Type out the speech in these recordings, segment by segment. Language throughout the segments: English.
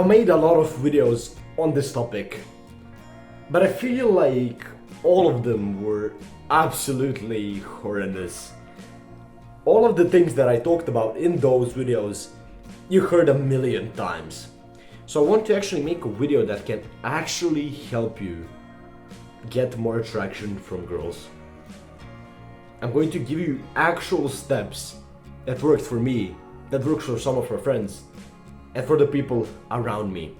I've made a lot of videos on this topic, but I feel like all of them were absolutely horrendous. All of the things that I talked about in those videos, you heard a million times. So I want to actually make a video that can actually help you get more attraction from girls. I'm going to give you actual steps that worked for me, that works for some of our friends, and for the people around me.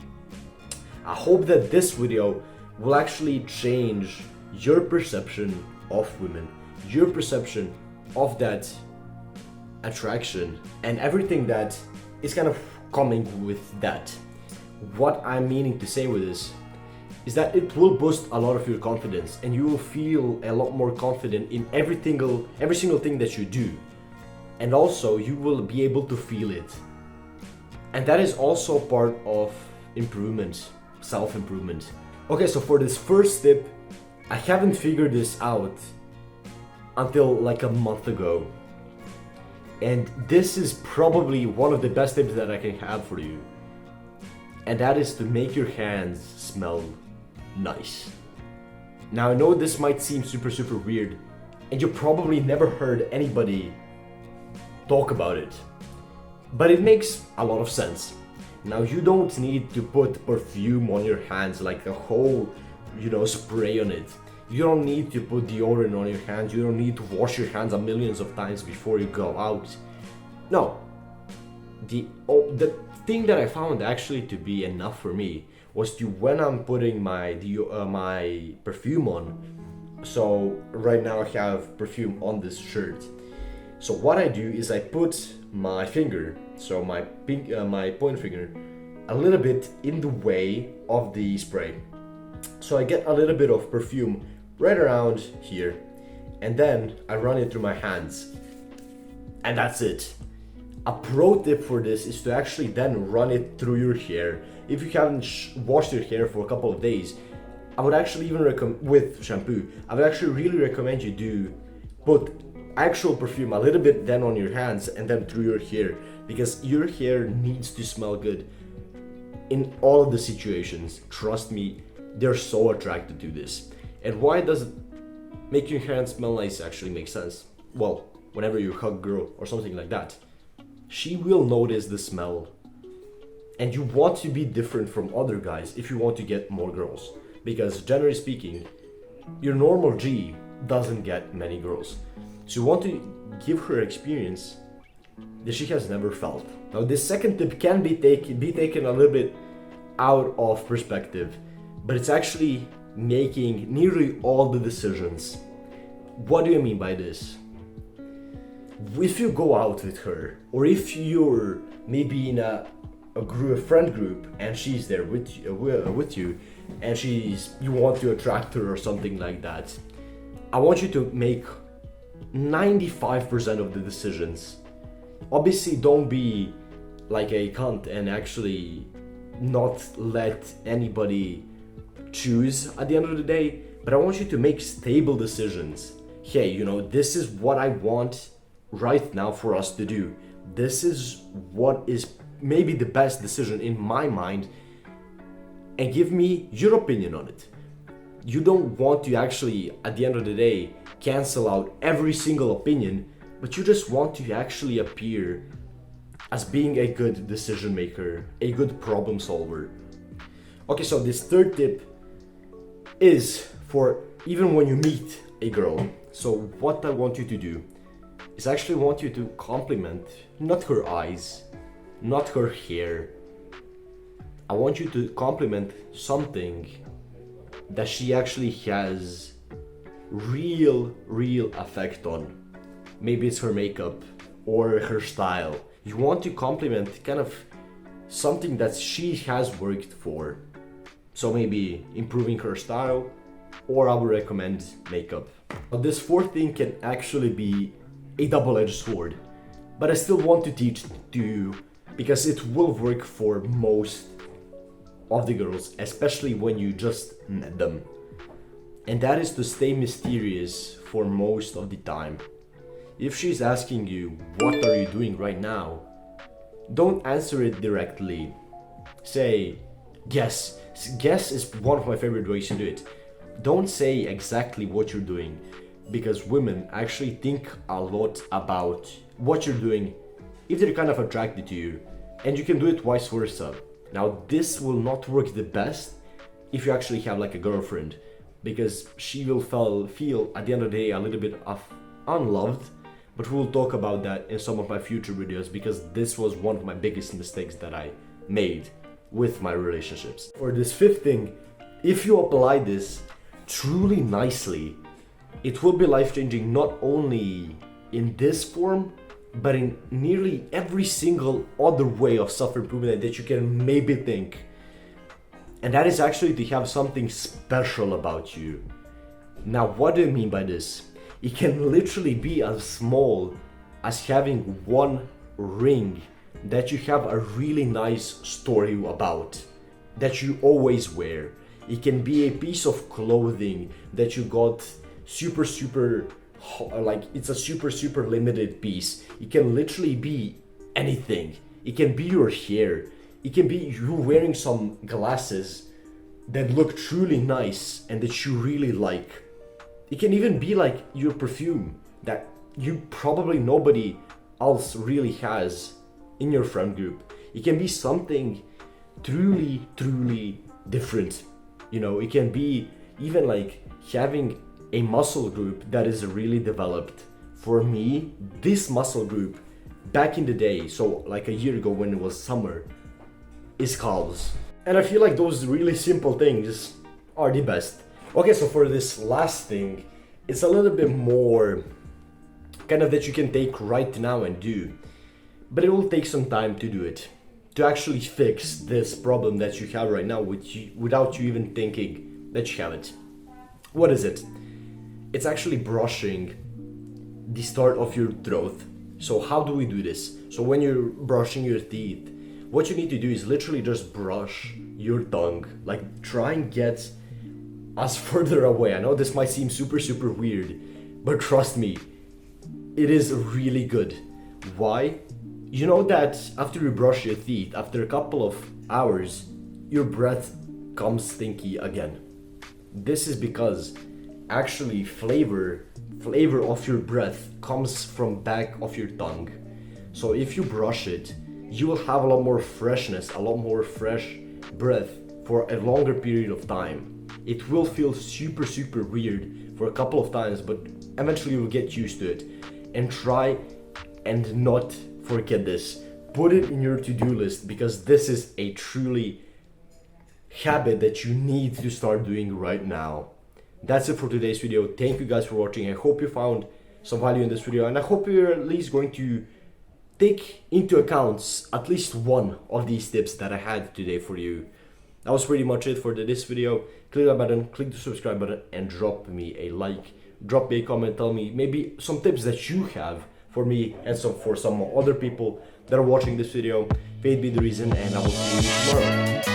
I hope that this video will actually change your perception of women, your perception of that attraction, and everything that is kind of coming with that. What I'm meaning to say with this is that it will boost a lot of your confidence, and you will feel a lot more confident in every single thing that you do. And also you will be able to feel it. And that is also part of improvement, self-improvement. Okay, so for this first tip, I haven't figured this out until like a month ago. And this is probably one of the best tips that I can have for you. And that is to make your hands smell nice. Now I know this might seem super weird, and you probably never heard anybody talk about it, but it makes a lot of sense. Now you don't need to put perfume on your hands, like a whole, spray on it. You don't need to put deodorant on your hands. You don't need to wash your hands a millions of times before you go out. No. The thing that I found actually to be enough for me was to, when I'm putting my perfume on. So right now I have perfume on this shirt. So what I do is I put my finger, so my point finger, a little bit in the way of the spray. So I get a little bit of perfume right around here, and then I run it through my hands. And that's it. A pro tip for this is to actually then run it through your hair. If you haven't washed your hair for a couple of days, I would actually even recommend, with shampoo, I would actually really recommend you do put actual perfume a little bit then on your hands and then through your hair, because your hair needs to smell good in all of the situations. Trust me, they're so attracted to this. And why does making your hands smell nice actually make sense? Well, whenever you hug a girl or something like that, she will notice the smell. And you want to be different from other guys if you want to get more girls, because generally speaking, your normal G doesn't get many girls. So you want to give her experience that she has never felt. Now this second tip can be taken a little bit out of perspective, but it's actually making nearly all the decisions. What do you mean by this? If you go out with her, or if you're maybe in a friend group and she's there with you, and you want to attract her or something like that, I want you to make 95% of the decisions. Obviously don't be like a cunt and actually not let anybody choose at the end of the day, but I want you to make stable decisions. Hey, this is what I want right now for us to do. This is what is maybe the best decision in my mind, and give me your opinion on it. You don't want to actually, at the end of the day, cancel out every single opinion, but you just want to actually appear as being a good decision maker, a good problem solver. Okay, so this third tip is for even when you meet a girl. So what I want you to do is actually want you to compliment not her eyes, not her hair. I want you to compliment something that she actually has real effect on. Maybe it's her makeup or her style. You want to compliment kind of something that she has worked for. So maybe improving her style, or I would recommend makeup. But this fourth thing can actually be a double-edged sword, but I still want to teach to you because it will work for most of the girls, especially when you just met them. And that is to stay mysterious for most of the time. If she's asking you, what are you doing right now? Don't answer it directly. Say, guess. Guess is one of my favorite ways to do it. Don't say exactly what you're doing, because women actually think a lot about what you're doing if they're kind of attracted to you, and you can do it vice versa. Now, this will not work the best if you actually have like a girlfriend, because she will feel at the end of the day a little bit of unloved, but we'll talk about that in some of my future videos, because this was one of my biggest mistakes that I made with my relationships. For this fifth thing, if you apply this truly nicely, it will be life-changing, not only in this form, but in nearly every single other way of self-improvement that you can maybe think. And that is actually to have something special about you. Now, what do I mean by this? It can literally be as small as having one ring that you have a really nice story about, that you always wear. It can be a piece of clothing that you got super like it's a super limited piece. It can literally be anything. It can be your hair. It can be you wearing some glasses that look truly nice and that you really like. It can even be like your perfume that you probably nobody else really has in your friend group. It can be something truly different. You know, it can be even like having a muscle group that is really developed. For me, this muscle group back in the day, so like a year ago when it was summer, is calves. And I feel like those really simple things are the best. Okay, so for this last thing, it's a little bit more kind of that you can take right now and do, but it will take some time to do it, to actually fix this problem that you have right now without you even thinking that you have it. What is it? It's actually brushing the start of your throat. So how do we do this? So when you're brushing your teeth, what you need to do is literally just brush your tongue. Like, try and get as further away. I know this might seem super weird, but trust me, it is really good. Why? You know that after you brush your teeth, after a couple of hours, your breath comes stinky again. This is because actually flavor of your breath comes from back of your tongue. So if you brush it, you will have a lot more freshness, a lot more fresh breath for a longer period of time. It will feel super weird for a couple of times, but eventually you'll get used to it. And try and not forget this. Put it in your to-do list, because this is a truly habit that you need to start doing right now. That's it for today's video. Thank you guys for watching. I hope you found some value in this video, and I hope you're at least going to take into account at least one of these tips that I had today for you. That was pretty much it for this video. Click that button, click the subscribe button, and drop me a like. Drop me a comment, tell me maybe some tips that you have for me and for some other people that are watching this video. Fate be the reason, and I will see you tomorrow.